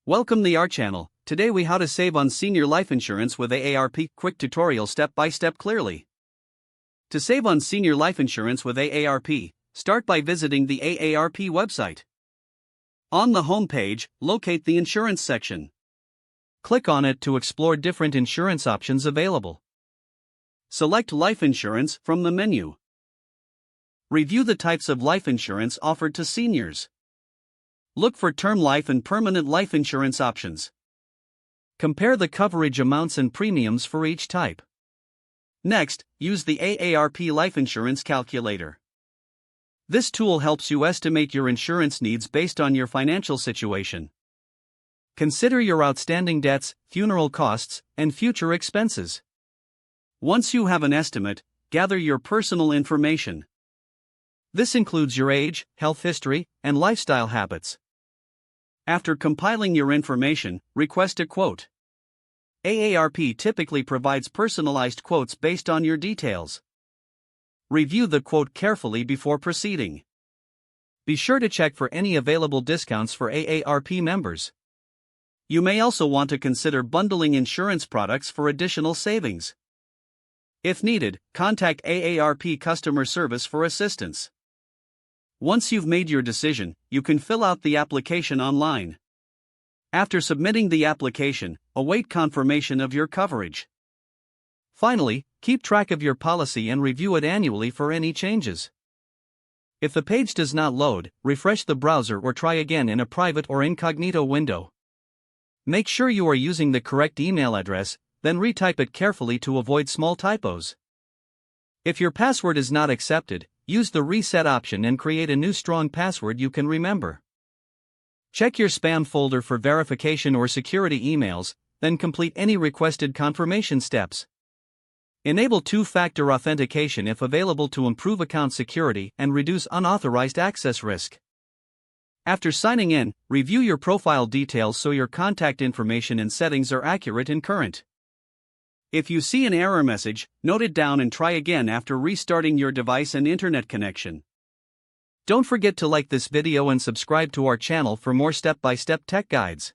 Welcome the our channel. Today we how to save on senior life insurance with AARP. Quick tutorial step by step clearly. To save on senior life insurance with AARP, start by visiting the AARP website. On the home page, locate the insurance section. Click on it to explore different insurance options available. Select life insurance from the menu. Review the types of life insurance offered to seniors. Look for term life and permanent life insurance options. Compare the coverage amounts and premiums for each type. Next, use the AARP Life Insurance Calculator. This tool helps you estimate your insurance needs based on your financial situation. Consider your outstanding debts, funeral costs, and future expenses. Once you have an estimate, gather your personal information. This includes your age, health history, and lifestyle habits. After compiling your information, request a quote. AARP typically provides personalized quotes based on your details. Review the quote carefully before proceeding. Be sure to check for any available discounts for AARP members. You may also want to consider bundling insurance products for additional savings. If needed, contact AARP customer service for assistance. Once you've made your decision, you can fill out the application online. After submitting the application, await confirmation of your coverage. Finally, keep track of your policy and review it annually for any changes. If the page does not load, refresh the browser or try again in a private or incognito window. Make sure you are using the correct email address, then retype it carefully to avoid small typos. If your password is not accepted, use the reset option and create a new strong password you can remember. Check your spam folder for verification or security emails, then complete any requested confirmation steps. Enable two-factor authentication if available to improve account security and reduce unauthorized access risk. After signing in, review your profile details so your contact information and settings are accurate and current. If you see an error message, note it down and try again after restarting your device and internet connection. Don't forget to like this video and subscribe to our channel for more step-by-step tech guides.